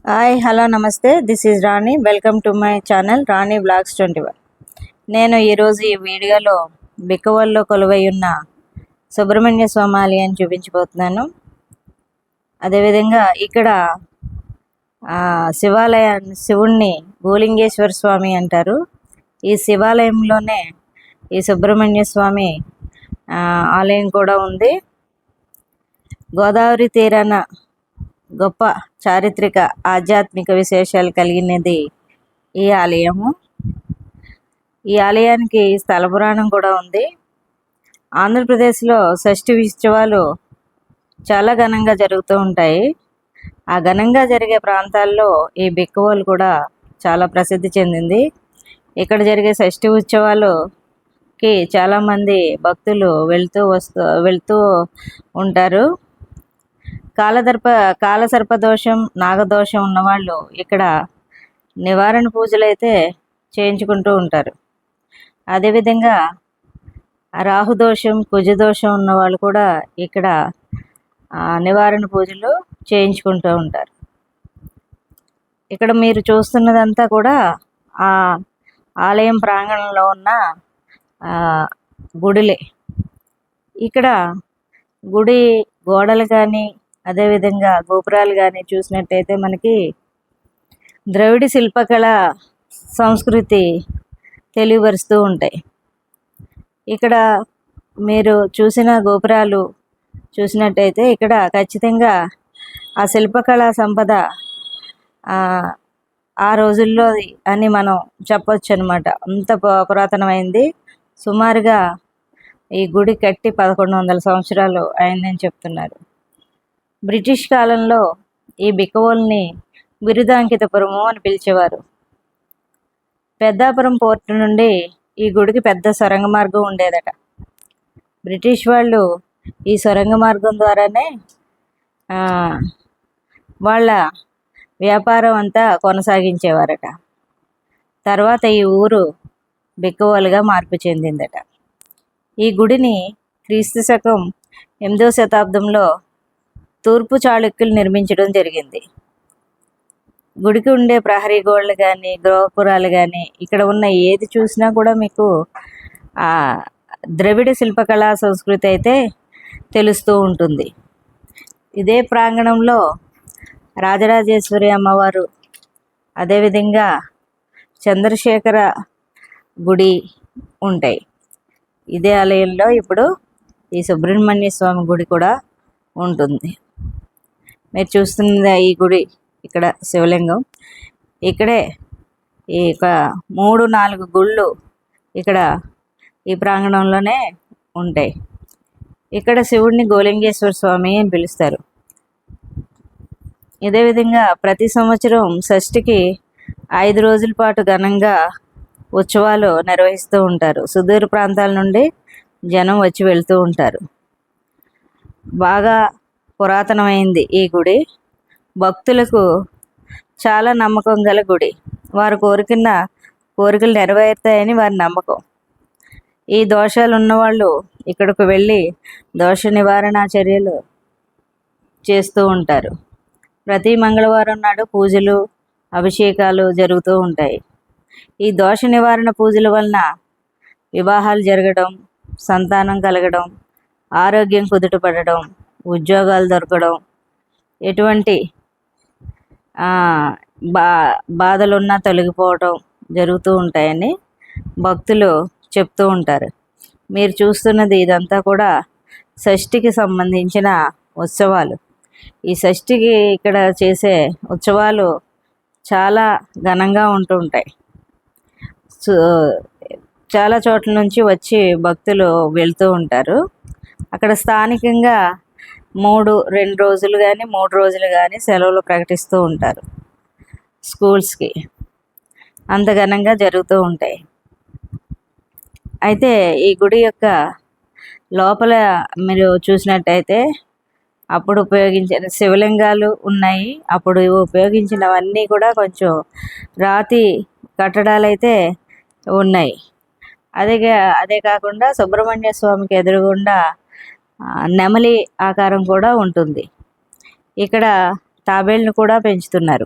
Hi hello నమస్తే, this is Rani. Welcome to my channel Rani blogs 21. నేను ఈరోజు ఈ వీడియోలో బిక్కవోలులో కొలువై ఉన్న సుబ్రహ్మణ్య స్వామి ఆలయాన్ని చూపించబోతున్నాను. అదేవిధంగా ఇక్కడ శివుణ్ణి భూలింగేశ్వర స్వామి అంటారు. ఈ శివాలయంలోనే ఈ సుబ్రహ్మణ్య స్వామి ఆలయం కూడా ఉంది. గోదావరి తీరాన గొప్ప చారిత్రక ఆధ్యాత్మిక విశేషాలు కలిగినది ఈ ఆలయము. ఈ ఆలయానికి స్థల పురాణం కూడా ఉంది. ఆంధ్రప్రదేశ్లో షష్ఠి ఉత్సవాలు చాలా ఘనంగా జరుగుతూ ఉంటాయి. ఆ ఘనంగా జరిగే ప్రాంతాల్లో ఈ బిక్కవోలు కూడా చాలా ప్రసిద్ధి చెందింది. ఇక్కడ జరిగే షష్ఠి ఉత్సవాలుకి చాలామంది భక్తులు వెళ్తూ ఉంటారు. కాలసర్పదోషం, నాగదోషం ఉన్నవాళ్ళు ఇక్కడ నివారణ పూజలు అయితే చేయించుకుంటూ ఉంటారు. అదేవిధంగా రాహుదోషం, కుజదోషం ఉన్నవాళ్ళు కూడా ఇక్కడ నివారణ పూజలు చేయించుకుంటూ ఉంటారు. ఇక్కడ మీరు చూస్తున్నదంతా కూడా ఆ ఆలయం ప్రాంగణంలో ఉన్న గుడిలే. ఇక్కడ గుడి గోడలు కానీ అదేవిధంగా గోపురాలు కానీ చూసినట్టయితే మనకి ద్రవిడ శిల్పకళ సంస్కృతి తెలియపరుస్తూ ఉంటాయి. ఇక్కడ మీరు చూసిన గోపురాలు చూసినట్టయితే ఇక్కడ ఖచ్చితంగా ఆ శిల్పకళా సంపద ఆ రోజుల్లో అని మనం చెప్పొచ్చు అనమాట. అంత పురాతనమైంది. సుమారుగా ఈ గుడి కట్టి 1100 సంవత్సరాలు అయిందని చెప్తున్నారు. బ్రిటిష్ కాలంలో ఈ బిక్కవోలుని బిరుదాంకితపురము అని పిలిచేవారు. పెద్దాపురం పోర్టు నుండి ఈ గుడికి పెద్ద సొరంగ మార్గం ఉండేదట. బ్రిటిష్ వాళ్ళు ఈ సొరంగ మార్గం ద్వారానే వాళ్ళ వ్యాపారం అంతా కొనసాగించేవారట. తర్వాత ఈ ఊరు బిక్కవోలుగా మార్పు చెందిందట. ఈ గుడిని క్రీస్తు శకం 8వ శతాబ్దంలో తూర్పు చాళుక్యులు నిర్మించడం జరిగింది. గుడికి ఉండే ప్రహరీ గోడలు కానీ గోపురాలు కానీ ఇక్కడ ఉన్న ఏది చూసినా కూడా మీకు ద్రవిడ శిల్పకళా సంస్కృతి అయితే తెలుస్తూ ఉంటుంది. ఇదే ప్రాంగణంలో రాజరాజేశ్వరి అమ్మవారు, అదేవిధంగా చంద్రశేఖర గుడి ఉంటాయి. ఇదే ఆలయంలో ఇప్పుడు ఈ సుబ్రహ్మణ్య స్వామి గుడి కూడా ఉంటుంది. మీరు చూస్తున్న ఈ గుడి ఇక్కడ శివలింగం. ఇక్కడే ఈ 3-4 గుళ్ళు ఇక్కడ ఈ ప్రాంగణంలోనే ఉంటాయి. ఇక్కడ శివుడిని గోలింగేశ్వర స్వామి అని పిలుస్తారు. ఇదే విధంగా ప్రతి సంవత్సరం షష్ఠికి 5 రోజుల పాటు ఘనంగా ఉత్సవాలు నిర్వహిస్తూ ఉంటారు. సుదూర ప్రాంతాల నుండి జనం వచ్చి వెళ్తూ ఉంటారు. బాగా పురాతనమైంది ఈ గుడి. భక్తులకు చాలా నమ్మకం గల గుడి. వారు కోరికలు నెరవేరుతాయని వారి నమ్మకం. ఈ దోషాలు ఉన్నవాళ్ళు ఇక్కడికి వెళ్ళి దోష నివారణ చర్యలు చేస్తూ ఉంటారు. ప్రతి మంగళవారం నాడు పూజలు, అభిషేకాలు జరుగుతూ ఉంటాయి. ఈ దోష నివారణ పూజల వలన వివాహాలు జరగడం, సంతానం కలగడం, ఆరోగ్యం కుదుటపడడం, ఉద్యోగాలు దొరకడం, ఎటువంటి బాధలున్నా తొలగిపోవడం జరుగుతూ ఉంటాయని భక్తులు చెప్తూ ఉంటారు. మీరు చూస్తున్నది ఇదంతా కూడా షష్ఠికి సంబంధించిన ఉత్సవాలు. ఈ షష్ఠికి ఇక్కడ చేసే ఉత్సవాలు చాలా ఘనంగా ఉంటూ ఉంటాయి. చాలా చోట్ల నుంచి వచ్చి భక్తులు వెళ్తూ ఉంటారు. అక్కడ స్థానికంగా 2 రోజులు కానీ 3 రోజులు కానీ సెలవులు ప్రకటిస్తూ ఉంటారు స్కూల్స్కి. అంత ఘనంగా జరుగుతూ ఉంటాయి. అయితే ఈ గుడి యొక్క లోపల మీరు చూసినట్టయితే అప్పుడు ఉపయోగించిన శివలింగాలు ఉన్నాయి. అప్పుడు ఉపయోగించినవన్నీ కూడా కొంచెం రాతి కట్టడాలు అయితే ఉన్నాయి. అదే కాకుండా సుబ్రహ్మణ్య స్వామికి ఎదురుగుండా నెమలి ఆకారం కూడా ఉంటుంది. ఇక్కడ తాబేళ్ళను కూడా పెంచుతున్నారు.